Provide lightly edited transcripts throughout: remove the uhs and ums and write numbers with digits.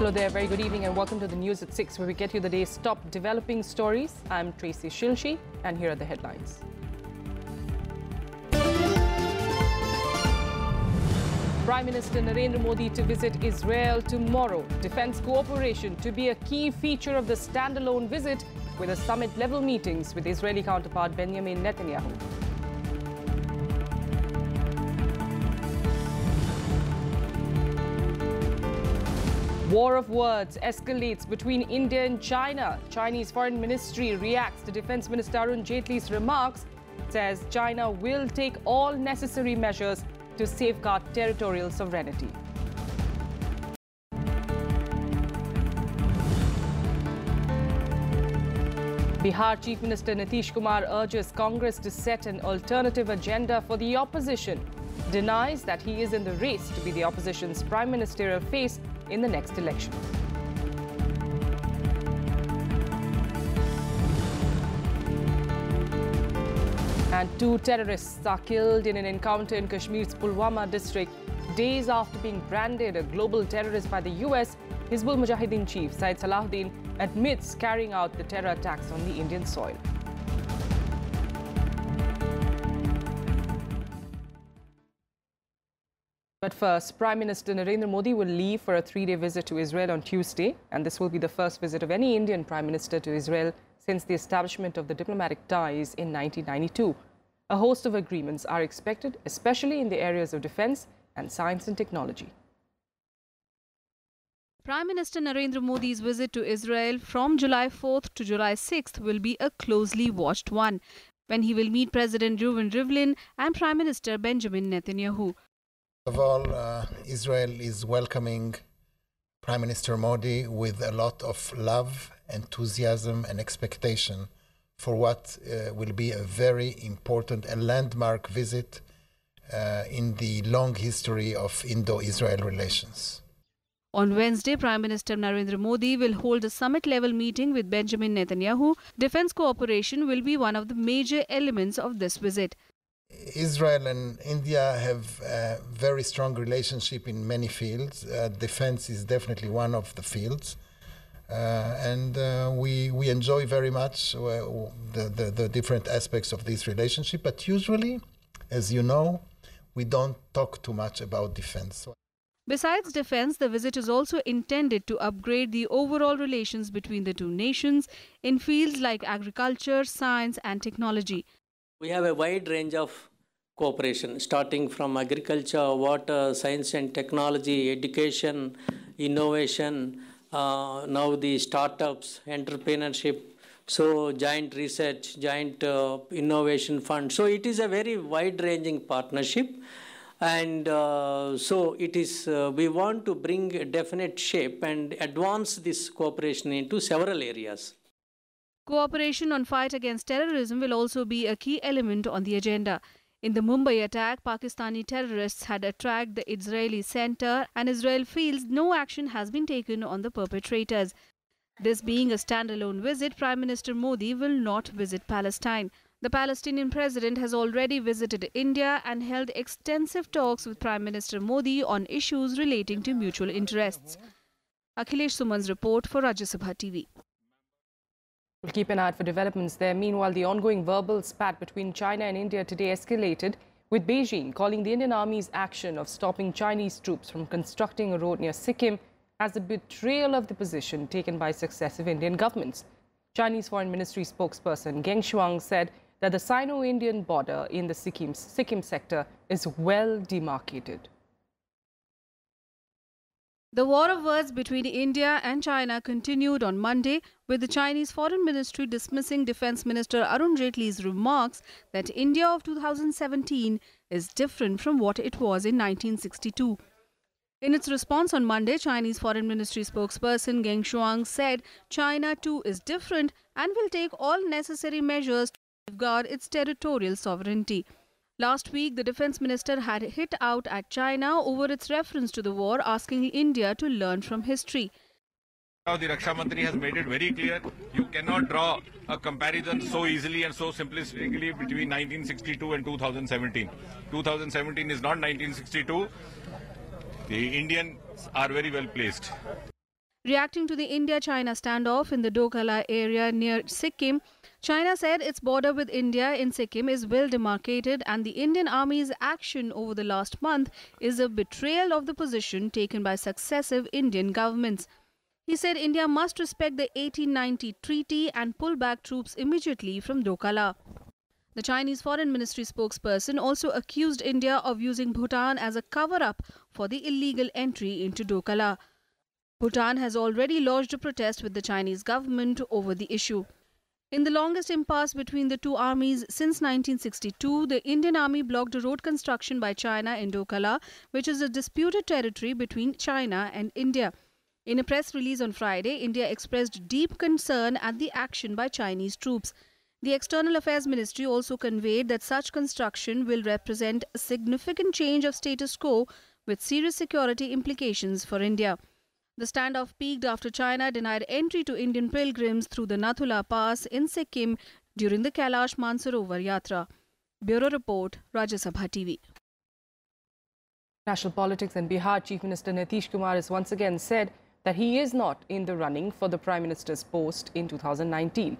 Hello there, very good evening and welcome to the news at 6 where we get you the day's top developing stories. I'm Tracy Shilshi and here are the headlines. Prime Minister Narendra Modi to visit Israel tomorrow. Defence cooperation to be a key feature of the standalone visit with a summit-level meetings with Israeli counterpart Benjamin Netanyahu. War of words escalates between India and China. Chinese Foreign Ministry reacts to Defence Minister Arun Jaitley's remarks, says China will take all necessary measures to safeguard territorial sovereignty. Bihar Chief Minister Nitish Kumar urges Congress to set an alternative agenda for the opposition, denies that he is in the race to be the opposition's prime ministerial face in the next election. And 2 terrorists are killed in an encounter in Kashmir's Pulwama district. Days after being branded a global terrorist by the US, Hizbul Mujahideen chief Syed Salahuddin admits carrying out the terror attacks on the Indian soil. But first, Prime Minister Narendra Modi will leave for a 3-day visit to Israel on Tuesday, and this will be the first visit of any Indian Prime Minister to Israel since the establishment of the diplomatic ties in 1992. A host of agreements are expected, especially in the areas of defence and science and technology. Prime Minister Narendra Modi's visit to Israel from July 4th to July 6th will be a closely watched one, when he will meet President Reuven Rivlin and Prime Minister Benjamin Netanyahu. First of all, Israel is welcoming Prime Minister Modi with a lot of love, enthusiasm and expectation for what will be a very important and landmark visit in the long history of Indo-Israel relations. On Wednesday, Prime Minister Narendra Modi will hold a summit-level meeting with Benjamin Netanyahu. Defence cooperation will be one of the major elements of this visit. Israel and India have a very strong relationship in many fields. Defense is definitely one of the fields. We enjoy very much the different aspects of this relationship. But usually, as you know, we don't talk too much about defense. Besides defense, the visit is also intended to upgrade the overall relations between the two nations in fields like agriculture, science and technology. We have a wide range of cooperation, starting from agriculture, water, science and technology, education, innovation, now the startups, entrepreneurship, so joint research, joint innovation fund. So it is a very wide-ranging partnership. And so it is, we want to bring a definite shape and advance this cooperation into several areas. Cooperation on fight against terrorism will also be a key element on the agenda. In the Mumbai attack, Pakistani terrorists had attacked the Israeli center and Israel feels no action has been taken on the perpetrators. This being a standalone visit, Prime Minister Modi will not visit Palestine. The Palestinian president has already visited India and held extensive talks with Prime Minister Modi on issues relating to mutual interests. Akhilesh Suman's report for Rajya Sabha TV. We'll keep an eye out for developments there. Meanwhile, the ongoing verbal spat between China and India today escalated, with Beijing calling the Indian Army's action of stopping Chinese troops from constructing a road near Sikkim as a betrayal of the position taken by successive Indian governments. Chinese Foreign Ministry spokesperson Geng Shuang said that the Sino-Indian border in the Sikkim sector is well demarcated. The war of words between India and China continued on Monday, with the Chinese Foreign Ministry dismissing Defence Minister Arun Jaitley's remarks that India of 2017 is different from what it was in 1962. In its response on Monday, Chinese Foreign Ministry spokesperson Geng Shuang said China too is different and will take all necessary measures to safeguard its territorial sovereignty. Last week, the defence minister had hit out at China over its reference to the war, asking India to learn from history. Now the Raksha Mantri has made it very clear, you cannot draw a comparison so easily and so simplistically between 1962 and 2017. 2017 is not 1962. The Indians are very well placed. Reacting to the India-China standoff in the Dokala area near Sikkim, China said its border with India in Sikkim is well demarcated and the Indian Army's action over the last month is a betrayal of the position taken by successive Indian governments. He said India must respect the 1890 treaty and pull back troops immediately from Dokala. The Chinese Foreign Ministry spokesperson also accused India of using Bhutan as a cover-up for the illegal entry into Dokala. Bhutan has already lodged a protest with the Chinese government over the issue. In the longest impasse between the two armies since 1962, the Indian Army blocked a road construction by China in Dokala, which is a disputed territory between China and India. In a press release on Friday, India expressed deep concern at the action by Chinese troops. The External Affairs Ministry also conveyed that such construction will represent a significant change of status quo with serious security implications for India. The standoff peaked after China denied entry to Indian pilgrims through the Nathula Pass in Sikkim during the Kailash Mansarovar Yatra. Bureau Report, Rajya Sabha TV. National politics in Bihar, Chief Minister Nitish Kumar has once again said that he is not in the running for the Prime Minister's post in 2019.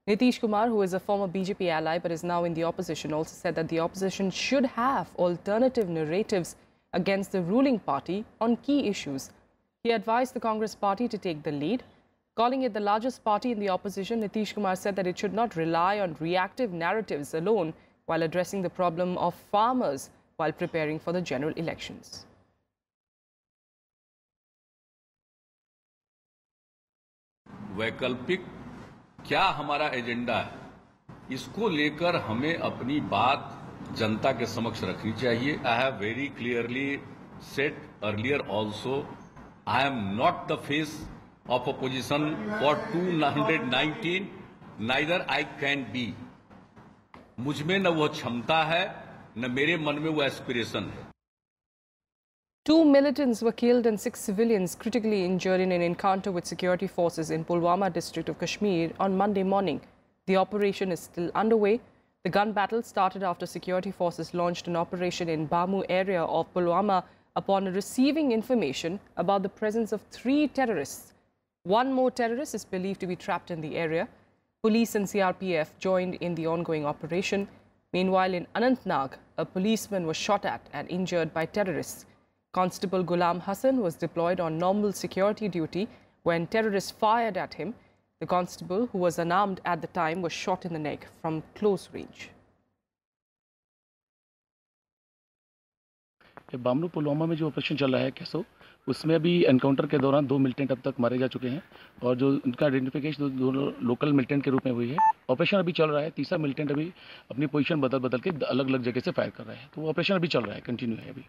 Nitish Kumar, who is a former BJP ally but is now in the opposition, also said that the opposition should have alternative narratives against the ruling party on key issues. He advised the Congress party to take the lead. Calling it the largest party in the opposition, Nitish Kumar said that it should not rely on reactive narratives alone while addressing the problem of farmers while preparing for the general elections. वैकल्पिक क्या हमारा agenda है, इसको लेकर हमें अपनी बात जनता के समक्ष रखनी चाहिए. I have very clearly said earlier also, I am not the face of opposition for 219, neither I can be. मुझ में न वो क्षमता है, न मेरे मन में वो एस्पिरेशन है. 2 militants were killed and 6 civilians critically injured in an encounter with security forces in Pulwama district of Kashmir on Monday morning. The operation is still underway. The gun battle started after security forces launched an operation in Bamu area of Pulwama upon receiving information about the presence of 3 terrorists. 1 more terrorist is believed to be trapped in the area. Police and CRPF joined in the ongoing operation. Meanwhile, in Anantnag, a policeman was shot at and injured by terrorists. Constable Ghulam Hassan was deployed on normal security duty when terrorists fired at him. The constable, who was unarmed at the time, was shot in the neck from close range. बामरू Pulwama में जो operation चल रहा है कैसो, उसमें अभी encounter के दौरान 2 मिलिटेंट अब तक मारे जा चुके हैं और जो उनका आइडेंटिफिकेशन दोनों लोकल मिलिटेंट के रूप में हुई है. ऑपरेशन अभी चल रहा है. तीसरा मिलिटेंट अभी अपनी पोजीशन बदल के अलग अलग जगह से फायर कर रहा है. तो ऑपरेशन अभी चल रहा है, कंटिन्यू है अभी.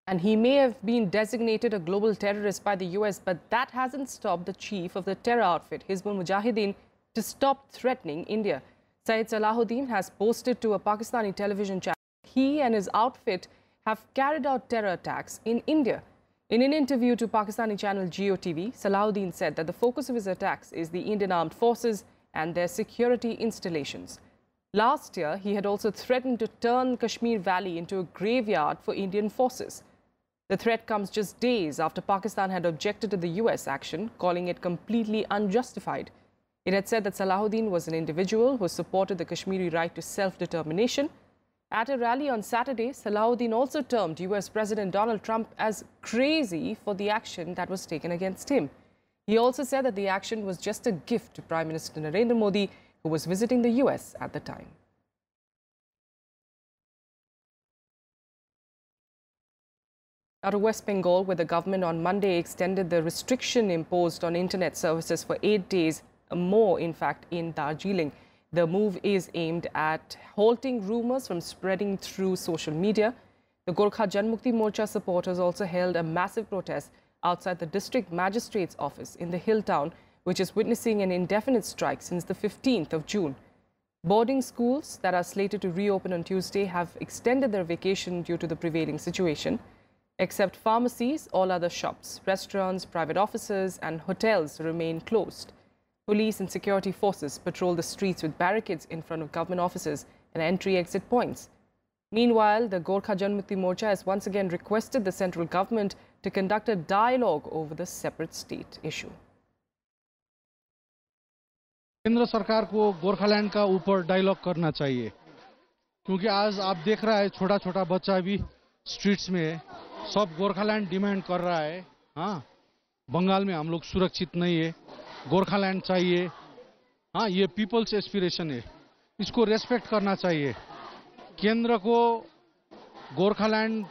And he may have been designated a global terrorist by the US, but that hasn't stopped the chief of the terror outfit, Hizbul Mujahideen, to stop threatening India. Syed Salahuddin has posted to a Pakistani television channel he and his outfit have carried out terror attacks in India. In an interview to Pakistani channel GeoTV, Salahuddin said that the focus of his attacks is the Indian armed forces and their security installations. Last year, he had also threatened to turn Kashmir Valley into a graveyard for Indian forces. The threat comes just days after Pakistan had objected to the US action, calling it completely unjustified. It had said that Salahuddin was an individual who supported the Kashmiri right to self-determination. At a rally on Saturday, Salahuddin also termed US President Donald Trump as crazy for the action that was taken against him. He also said that the action was just a gift to Prime Minister Narendra Modi, who was visiting the US at the time. Out of West Bengal, where the government on Monday extended the restriction imposed on internet services for 8 days more, in fact, in Darjeeling. The move is aimed at halting rumors from spreading through social media. The Gorkha Janmukti Morcha supporters also held a massive protest outside the district magistrate's office in the hill town, which is witnessing an indefinite strike since the 15th of June. Boarding schools that are slated to reopen on Tuesday have extended their vacation due to the prevailing situation. Except pharmacies, all other shops, restaurants, private offices and hotels remain closed. Police and security forces patrol the streets with barricades in front of government offices and entry-exit points. Meanwhile, the Gorkha Janmukti Morcha has once again requested the central government to conduct a dialogue over the separate state issue. केंद्र सरकार को गोरखालैंड का ऊपर dialogue करना चाहिए, क्योंकि आज आप देख रहा है छोटा छोटा बच्चा भी स्ट्रीट्स में है, सब गोरखालैंड डिमांड कर रहा है। हाँ, बंगाल में हम लोग सुरक्षित नहीं है, गोरखालैंड चाहिए। हाँ, ये पीपल्स एस्पिरेशन है, इसको रेस्पेक्ट करना चाहिए। केंद्र को गोरखालैंड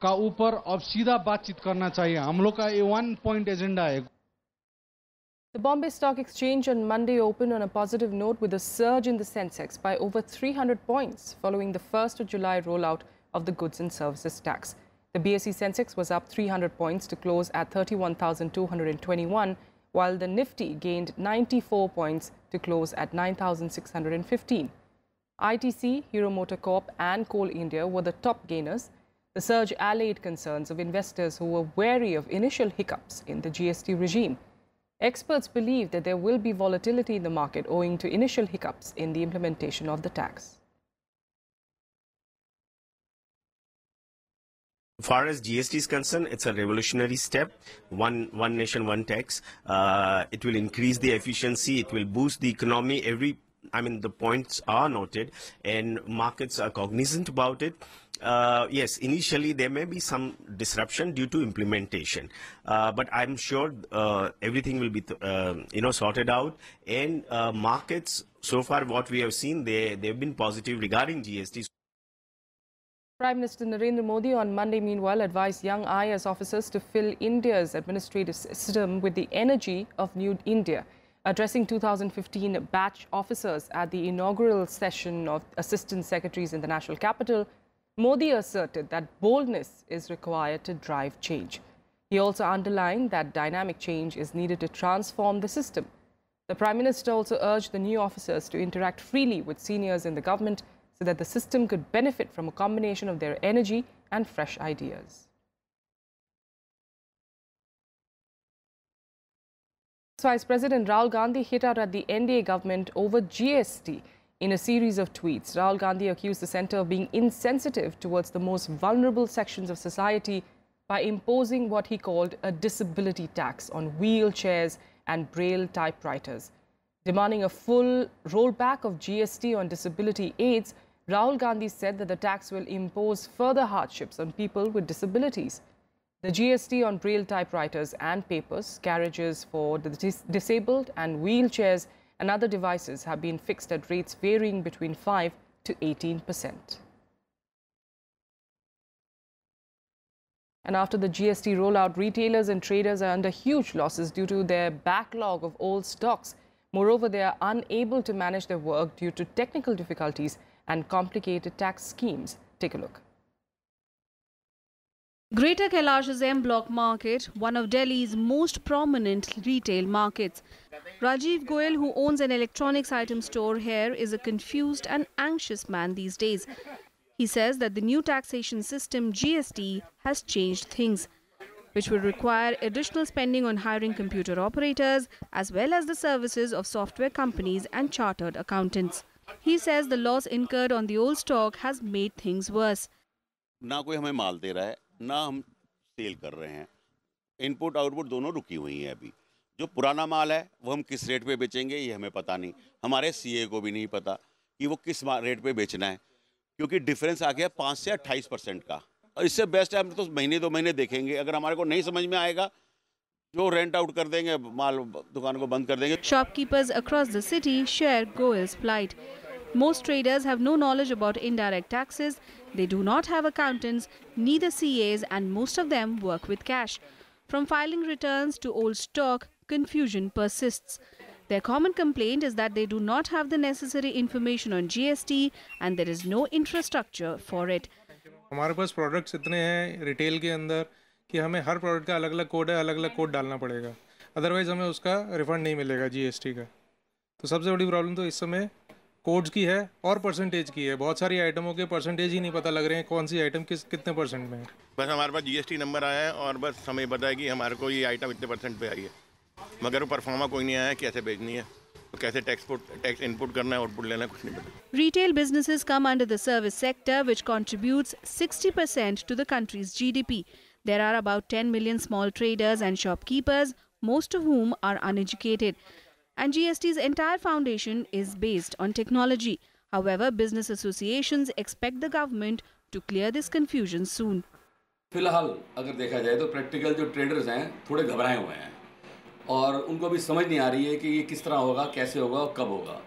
का ऊपर अब सीधा बातचीत करना चाहिए। हम लोग का ये 1 पॉइंट एजेंडा है। The Bombay Stock Exchange on Monday opened on a positive note with a surge in the Sensex by over 300 points following the 1st of July rollout of the goods and services tax. The BSE Sensex was up 300 points to close at 31,221, while the Nifty gained 94 points to close at 9,615. ITC, Hero MotoCorp and Coal India were the top gainers. The surge allayed concerns of investors who were wary of initial hiccups in the GST regime. Experts believe that there will be volatility in the market owing to initial hiccups in the implementation of the tax. As far as GST is concerned, it's a revolutionary step. One nation, one tax. It will increase the efficiency. It will boost the economy. The points are noted and markets are cognizant about it. Yes, initially there may be some disruption due to implementation, but I'm sure everything will be sorted out. And markets, so far what we have seen, they've been positive regarding GST. Prime Minister Narendra Modi on Monday, meanwhile, advised young IAS officers to fill India's administrative system with the energy of New India. Addressing 2015 batch officers at the inaugural session of Assistant Secretaries in the national capital, Modi asserted that boldness is required to drive change. He also underlined that dynamic change is needed to transform the system. The Prime Minister also urged the new officers to interact freely with seniors in the government so that the system could benefit from a combination of their energy and fresh ideas. Vice President Rahul Gandhi hit out at the NDA government over GST. In a series of tweets, Rahul Gandhi accused the centre of being insensitive towards the most vulnerable sections of society by imposing what he called a disability tax on wheelchairs and braille typewriters. Demanding a full rollback of GST on disability aids, Rahul Gandhi said that the tax will impose further hardships on people with disabilities. The GST on braille typewriters and papers, carriages for the disabled and wheelchairs and other devices have been fixed at rates varying between 5 to 18%. And after the GST rollout, retailers and traders are under huge losses due to their backlog of old stocks. Moreover, they are unable to manage their work due to technical difficulties and complicated tax schemes. Take a look. Greater Kailash's M Block market, one of Delhi's most prominent retail markets. Rajiv Goyal, who owns an electronics item store here, is a confused and anxious man these days. He says that the new taxation system, GST, has changed things, which will require additional spending on hiring computer operators as well as the services of software companies and chartered accountants. He says the loss incurred on the old stock has made things worse. ना कोई हमें माल दे रहा है, ना हम cell कर रहे हैं। इनपुट आउटपुट दोनों रुकी हुई हैं अभी। जो पुराना माल है वो हम किस रेट पे बेचेंगे ये हमें पता नहीं। हमारे सीए को भी नहीं पता कि वो किस रेट पे बेचना है, क्योंकि डिफरेंस आ गया 5 से 28% का। और इससे बेस्ट है हम तो महीने 2 महीने देखेंगे। अगर हमारे को नहीं समझ में आएगा जो रेंट आउट कर देंगे, माल दुकान को बंद कर देंगे। Shopkeepers across the city share Goyal's plight. Most traders have no knowledge about indirect taxes. They do not have accountants, neither CAs, and most of them work with cash. From filing returns to old stock, confusion persists. Their common complaint is that they do not have the necessary information on GST and there is no infrastructure for it. हमारे पास products इतने हैं retail के अंदर कि हमें हर product का अलग-अलग code है, अलग-अलग कोड डालना पड़ेगा। अदरवाइज हमें उसका रिफंड नहीं मिलेगा GST का। तो सबसे बड़ी प्रॉब्लम तो इस समय कोड्स की है और परसेंटेज की है। बहुत सारी आइटमों के परसेंटेज ही नहीं पता लग रहे हैं कौन सी आइटम कितने परसेंट में है। बस हमारे पास GST नंबर आया है और बस हमें पता है कि हमारे को ये आइटम इतने परसेंट पे आई है, मगर वो परफॉर्मा कोई नहीं आया है, कैसे बेचनी है, कैसे टैक्स इनपुट करना है, आउटपुट लेना है, कुछ नहीं पता। Retail businesses come under the service sector, which contributes 60% to the country's GDP. There are about 10 million small traders and shopkeepers, most of whom are uneducated. And GST's entire foundation is based on technology. However, business associations expect the government to clear this confusion soon. फिलहाल अगर देखा जाए तो practical जो traders हैं थोड़े घबराए हुए हैं और उनको भी समझ नहीं आ रही है कि ये किस तरह होगा, कैसे होगा और कब होगा.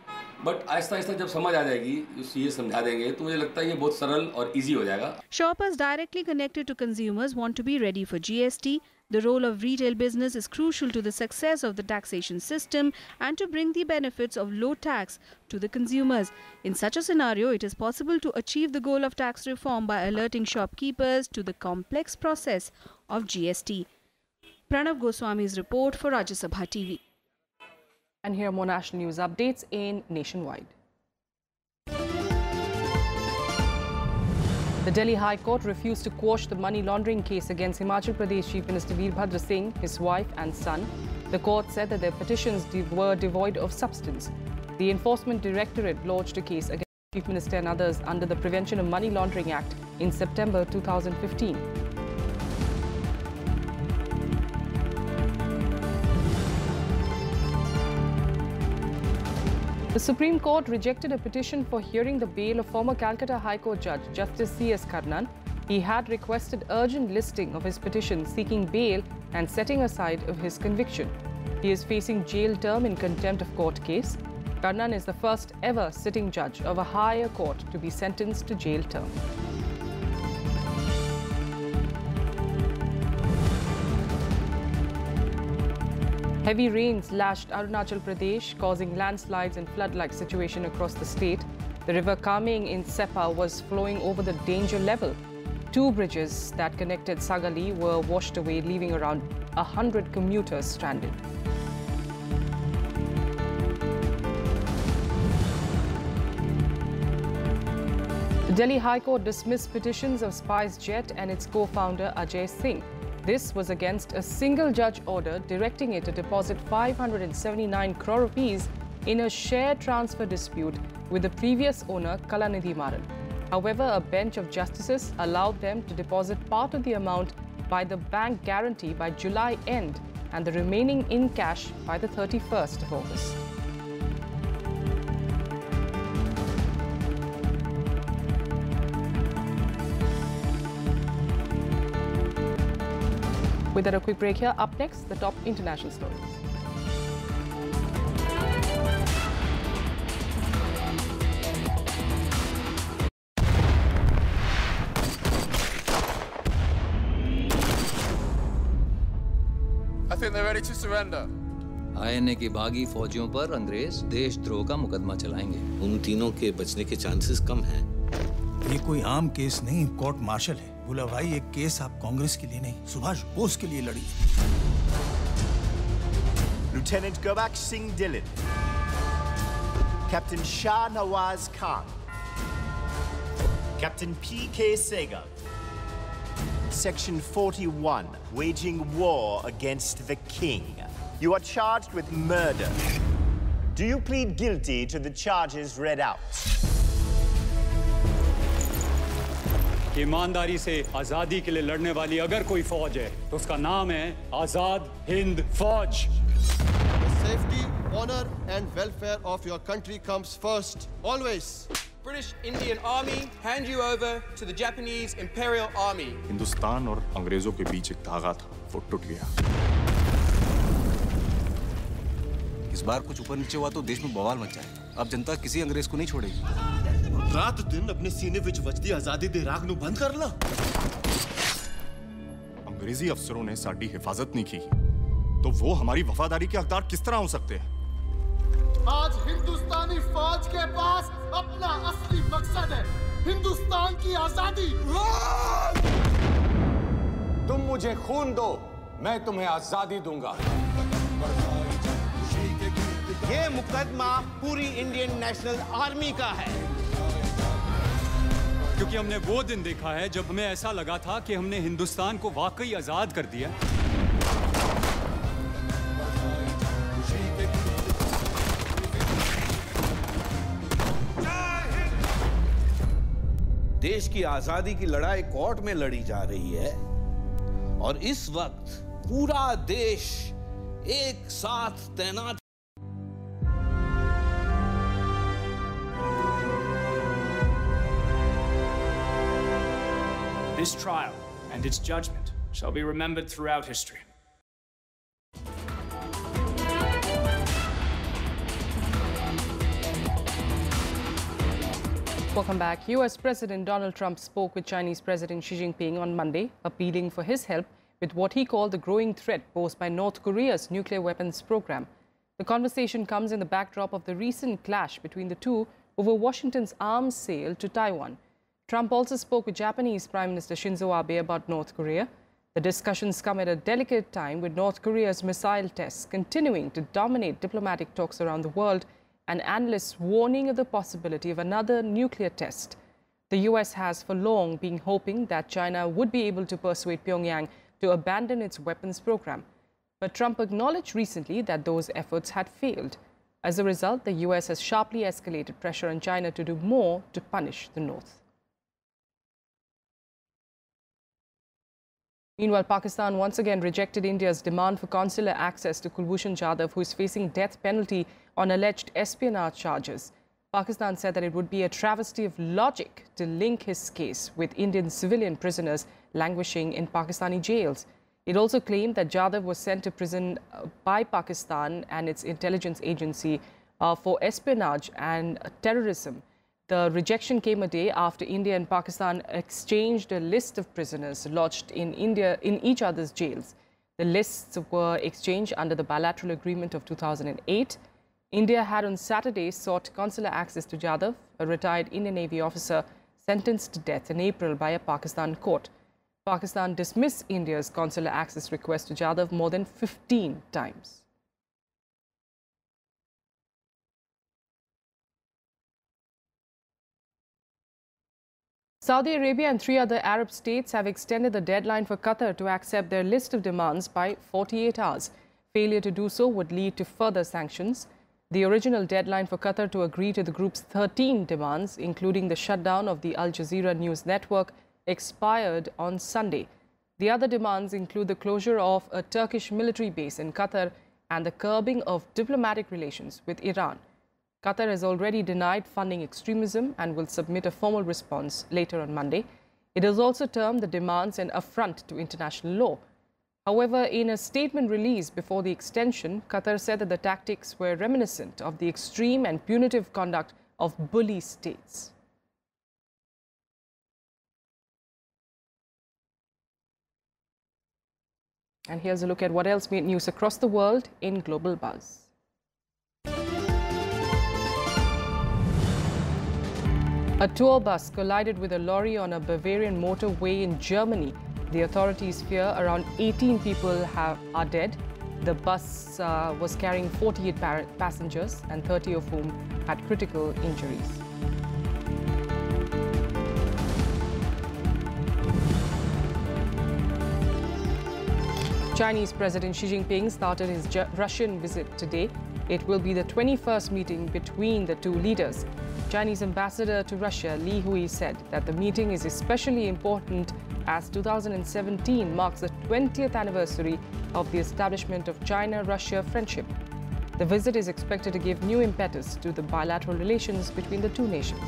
बट आहिस्ता आहिस्ता जब समझ आ जाएगी, ये समझा देंगे तो मुझे लगता है ये बहुत सरल और इजी हो जाएगा. Shoppers directly connected to consumers want to be ready for GST. The role of retail business is crucial to the success of the taxation system and to bring the benefits of low tax to the consumers. In such a scenario, it is possible to achieve the goal of tax reform by alerting shopkeepers to the complex process of GST. Pranav Goswami's report for Rajya Sabha TV. And here are more national news updates in Nationwide. The Delhi High Court refused to quash the money laundering case against Himachal Pradesh Chief Minister Veerbhadra Singh, his wife and son. The court said that their petitions were devoid of substance. The Enforcement Directorate lodged a case against the Chief Minister and others under the Prevention of Money Laundering Act in September 2015. The Supreme Court rejected a petition for hearing the bail of former Calcutta High Court Judge Justice C.S. Karnan. He had requested urgent listing of his petition seeking bail and setting aside of his conviction. He is facing jail term in contempt of court case. Karnan is the first ever sitting judge of a higher court to be sentenced to jail term. Heavy rains lashed Arunachal Pradesh, causing landslides and flood-like situation across the state. The river Kameng in Sepa was flowing over the danger level. 2 bridges that connected Sagali were washed away, leaving around 100 commuters stranded. The Delhi High Court dismissed petitions of SpiceJet and its co-founder Ajay Singh. This was against a single-judge order directing it to deposit 579 crore rupees in a share transfer dispute with the previous owner, Kalanidhi Maran. However, a bench of justices allowed them to deposit part of the amount by the bank guarantee by July end and the remaining in cash by the 31st of August. With that, a quick break here. Up next, the top international stories. I think they're ready to surrender. INA की बागी फौजियों पर अंग्रेज देशद्रोह का मुकदमा चलाएंगे। उन तीनों के बचने के चांसेस कम हैं। ये कोई आम केस नहीं, कोर्ट मार्शल है। बोला भाई, एक केस आप कांग्रेस के लिए नहीं, सुभाष बोस के लिए लड़ी। Lieutenant Gobak Singh Dhillon, Captain Shah Nawaz Khan, Captain P.K. Sehgal. Section 41, waging war against the king. You are charged with murder. Do you plead guilty to the charges read out? ईमानदारी से आजादी के लिए लड़ने वाली अगर कोई फौज है तो उसका नाम है आजाद हिंद फौज। The safety, honor and welfare of your country comes first, always. British Indian Army hand you over to the Japanese Imperial Army. Hindustan और अंग्रेजों के बीच एक धागा था, वो टूट गया। इस बार कुछ ऊपर नीचे हुआ तो देश में बवाल मच जाएगा। अब जनता किसी अंग्रेज को नहीं छोड़ेगी। रात दिन अपने सीने विच वजदी आजादी दे राग नू बंद कर ला। अंग्रेजी अफसरों ने साडी हिफाजत नहीं की, तो वो हमारी वफादारी के हकदार किस तरह हो सकते हैं? आज हिंदुस्तानी फौज के पास अपना असली मकसद है, हिंदुस्तान की आजादी। तुम मुझे खून दो, मैं तुम्हें आजादी दूंगा। ये मुकदमा पूरी इंडियन नेशनल आर्मी का है। क्योंकि हमने वो दिन देखा है जब हमें ऐसा लगा था कि हमने हिंदुस्तान को वाकई आजाद कर दिया। देश की आजादी की लड़ाई कोर्ट में लड़ी जा रही है और इस वक्त पूरा देश एक साथ तैनात। This trial and its judgment shall be remembered throughout history. Welcome back. US President Donald Trump spoke with Chinese President Xi Jinping on Monday, appealing for his help with what he called the growing threat posed by North Korea's nuclear weapons program. The conversation comes in the backdrop of the recent clash between the two over Washington's arms sale to Taiwan. Trump also spoke with Japanese Prime Minister Shinzo Abe about North Korea. The discussions come at a delicate time, with North Korea's missile tests continuing to dominate diplomatic talks around the world and analysts warning of the possibility of another nuclear test. The US has for long been hoping that China would be able to persuade Pyongyang to abandon its weapons program. But Trump acknowledged recently that those efforts had failed. As a result, the US has sharply escalated pressure on China to do more to punish the North. Meanwhile, Pakistan once again rejected India's demand for consular access to Kulbhushan Jadhav, who is facing death penalty on alleged espionage charges. Pakistan said that it would be a travesty of logic to link his case with Indian civilian prisoners languishing in Pakistani jails. It also claimed that Jadhav was sent to prison by Pakistan and its intelligence agency for espionage and terrorism. The rejection came a day after India and Pakistan exchanged a list of prisoners lodged in each other's jails. The lists were exchanged under the bilateral agreement of 2008. India had on Saturday sought consular access to Jadhav, a retired Indian Navy officer sentenced to death in April by a Pakistan court. Pakistan dismissed India's consular access request to Jadhav more than 15 times. Saudi Arabia and 3 other Arab states have extended the deadline for Qatar to accept their list of demands by 48 hours. Failure to do so would lead to further sanctions. The original deadline for Qatar to agree to the group's 13 demands, including the shutdown of the Al Jazeera news network, expired on Sunday. The other demands include the closure of a Turkish military base in Qatar and the curbing of diplomatic relations with Iran. Qatar has already denied funding extremism and will submit a formal response later on Monday. It has also termed the demands an affront to international law. However, in a statement released before the extension, Qatar said that the tactics were reminiscent of the extreme and punitive conduct of bully states. And here's a look at what else made news across the world in Global Buzz. A tour bus collided with a lorry on a Bavarian motorway in Germany. The authorities fear around 18 people are dead. The bus was carrying 48 passengers, and 30 of whom had critical injuries. Chinese President Xi Jinping started his Russian visit today. It will be the 21st meeting between the two leaders. Chinese ambassador to Russia, Li Hui, said that the meeting is especially important as 2017 marks the 20th anniversary of the establishment of China-Russia friendship. The visit is expected to give new impetus to the bilateral relations between the two nations.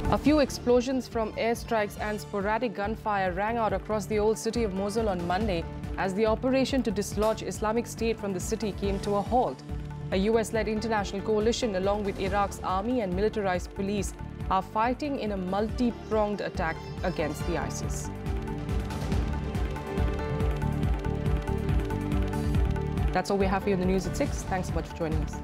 A few explosions from airstrikes and sporadic gunfire rang out across the old city of Mosul on Monday as the operation to dislodge Islamic State from the city came to a halt. A US-led international coalition along with Iraq's army and militarized police are fighting in a multi-pronged attack against the ISIS. That's all we have for you in the news at 6. Thanks so much for joining us.